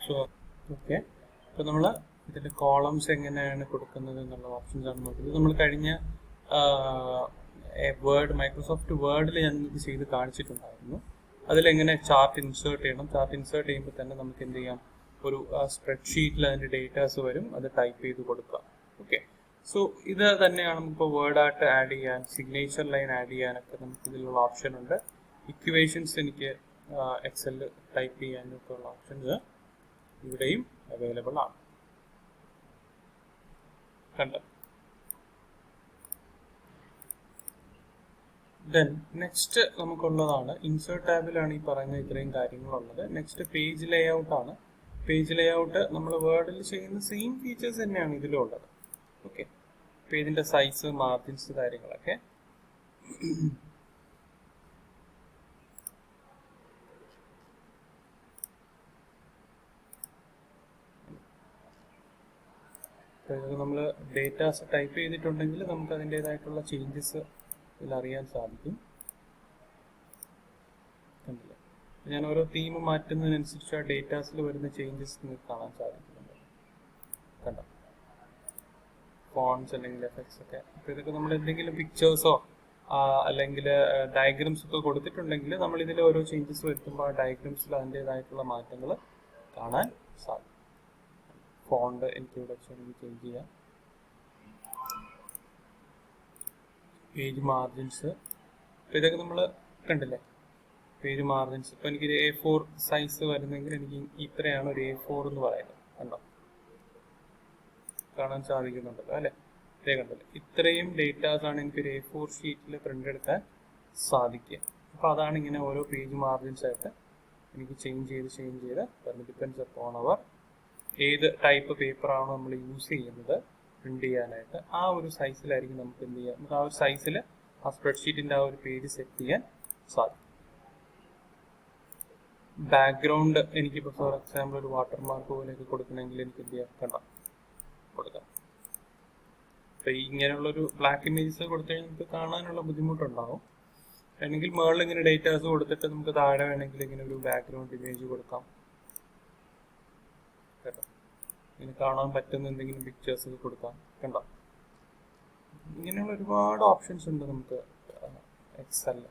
So okay, ഇപ്പോൾ നമ്മൾ ഇതിൽ കോളംസ് എങ്ങനെയാണ് കൊടുക്കുന്നത് എന്നുള്ള ഓപ്ഷൻസ് ആണ് നോക്കുന്നത്. നമ്മൾ കഴിഞ്ഞ മൈക്രോസോഫ്റ്റ് വേർഡിൽ ഞാൻ ഇത് ചെയ്ത് കാണിച്ചിട്ടുണ്ടായിരുന്നു. അതിലെങ്ങനെ ചാർട്ട് ഇൻസേർട്ട് ചെയ്യണം. ചാർട്ട് ഇൻസേർട്ട് ചെയ്യുമ്പോൾ തന്നെ നമുക്ക് എന്ത് ചെയ്യാം, ഒരു സ്പ്രെഡ്ഷീറ്റിൽ അതിൻ്റെ ഡേറ്റാസ് വരും, അത് ടൈപ്പ് ചെയ്ത് കൊടുക്കുക. ഓക്കെ, സോ ഇത് തന്നെയാണ് നമുക്കിപ്പോൾ വേർഡായിട്ട് ആഡ് ചെയ്യാൻ, സിഗ്നേച്ചർ ലൈൻ ആഡ് ചെയ്യാനൊക്കെ നമുക്ക് ഇതിലുള്ള ഓപ്ഷൻ ഉണ്ട്. ഇക്വേഷൻസ് എനിക്ക് എക്സലിൽ ടൈപ്പ് ചെയ്യാനൊക്കെ ഉള്ള ഓപ്ഷൻസ് ഇവിടെയും അവൈലബിൾ ആണ്. കണ്ടോ? ദെൻ നെക്സ്റ്റ് നമുക്കുള്ളതാണ് ഇൻസേർട്ട് ടാബിലാണ് ഈ പറയുന്ന ഇത്രയും കാര്യങ്ങളുള്ളത്. നെക്സ്റ്റ് പേജ് ലേ ഔട്ട് ആണ്. പേജ് ലേ ഔട്ട് നമ്മൾ വേർഡിൽ ചെയ്യുന്ന സെയിം ഫീച്ചേഴ്സ് തന്നെയാണ് ഇതിലുള്ളത്. ഓക്കെ, പേജിന്റെ സൈസ്, മാർജിൻസ്, കാര്യങ്ങളൊക്കെ. നമ്മൾ ഡേറ്റാസ് ടൈപ്പ് ചെയ്തിട്ടുണ്ടെങ്കിൽ നമുക്ക് അതിൻ്റെതായിട്ടുള്ള ചേഞ്ചസ് ഇതിലറിയാൻ സാധിക്കും. കണ്ടില്ലേ, ഞാൻ ഓരോ തീം മാറ്റുന്നതിനനുസരിച്ച് ആ ഡേറ്റാസിൽ വരുന്ന ചേഞ്ചസ് നിങ്ങൾക്ക് കാണാൻ സാധിക്കുന്നുണ്ട്. കണ്ടോ, ഫോൺസ് അല്ലെങ്കിൽ എഫക്ട്സ് ഒക്കെ. അപ്പോൾ ഇതൊക്കെ നമ്മൾ എന്തെങ്കിലും പിക്ചേഴ്സോ അല്ലെങ്കിൽ ഡയഗ്രാംസ് ഒക്കെ കൊടുത്തിട്ടുണ്ടെങ്കിൽ നമ്മൾ ഇതിൽ ഓരോ ചേഞ്ചസ് വരുത്തുമ്പോൾ ആ ഡയഗ്രാംസിൽ അതിൻ്റെതായിട്ടുള്ള മാറ്റങ്ങൾ കാണാൻ സാധിക്കും. ഫോണ്ട് എനിക്കിവിടെ ചേഞ്ച് ചെയ്യാം. പേജ് മാർജിൻസ്, അപ്പോൾ ഇതൊക്കെ നമ്മൾ കണ്ടില്ലേ, പേജ് മാർജിൻസ്. ഇപ്പോൾ എനിക്കൊരു A4 സൈസ് വരുന്നെങ്കിൽ എനിക്ക് ഇത്രയാണ് ഒരു A4 എന്ന് പറയുന്നത്. കണ്ടോ, കാണാൻ സാധിക്കുന്നുണ്ടല്ലോ അല്ലേ? ഇതേ കണ്ടല്ലോ, ഇത്രയും ഡേറ്റാസ് ആണ് എനിക്കൊരു A4 ഷീറ്റിൽ പ്രിന്റ് എടുക്കാൻ സാധിക്കുക. അപ്പോൾ അതാണ് ഇങ്ങനെ ഓരോ പേജ് മാർജിൻസ് ആയിട്ട് എനിക്ക് ചേഞ്ച് ചെയ്ത് വരുന്നത്. ഡിപ്പെൻസ് അപ്പോൺ അവർ ഏത് ടൈപ്പ് പേപ്പറാണോ നമ്മൾ യൂസ് ചെയ്യുന്നത് പ്രിന്റ് ചെയ്യാനായിട്ട്, ആ ഒരു സൈസിലായിരിക്കും നമുക്ക് എന്ത് ചെയ്യാം, നമുക്ക് ആ ഒരു സൈസിൽ ആ സ്പ്രെഡ്ഷീറ്റിൻ്റെ ആ ഒരു പേജ് സെറ്റ് ചെയ്യാൻ സാധിക്കും. ബാക്ക്ഗ്രൗണ്ട് എനിക്കിപ്പോൾ ഫോർ എക്സാമ്പിൾ ഒരു വാട്ടർമാർക്ക് പോലെയൊക്കെ കൊടുക്കണമെങ്കിൽ എനിക്ക് എന്ത് ചെയ്യാം, കണ്ടാം കൊടുക്കാം. അപ്പോൾ ഇങ്ങനെയുള്ളൊരു ബ്ലാക്ക് ഇമേജസ് കൊടുത്തു കഴിഞ്ഞാൽ നമുക്ക് കാണാനുള്ള ബുദ്ധിമുട്ടുണ്ടാവും. അല്ലെങ്കിൽ മുകളിൽ ഇങ്ങനെ ഡേറ്റാസ് കൊടുത്തിട്ട് നമുക്ക് താഴെ വേണമെങ്കിൽ ഇങ്ങനെ ഒരു ബാക്ക്ഗ്രൗണ്ട് ഇമേജ് കൊടുക്കാം. കേട്ടോ, ഇങ്ങനെ കാണാൻ പറ്റുന്ന എന്തെങ്കിലും പിക്ചേഴ്സ് ഒക്കെ കൊടുക്കാം. കണ്ടോ, ഇങ്ങനെയുള്ള ഒരുപാട് ഓപ്ഷൻസ് ഉണ്ട് നമുക്ക് എക്സലിൽ.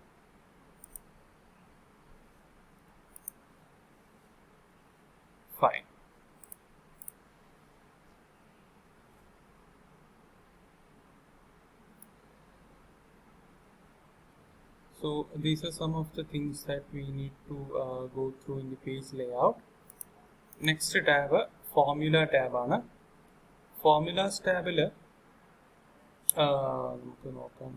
Fine. So these are some of the things that we need to go through in the page layout. Next tab formula tab ആണ്. Formulas tabൽ നമുക്ക് നോക്കാം.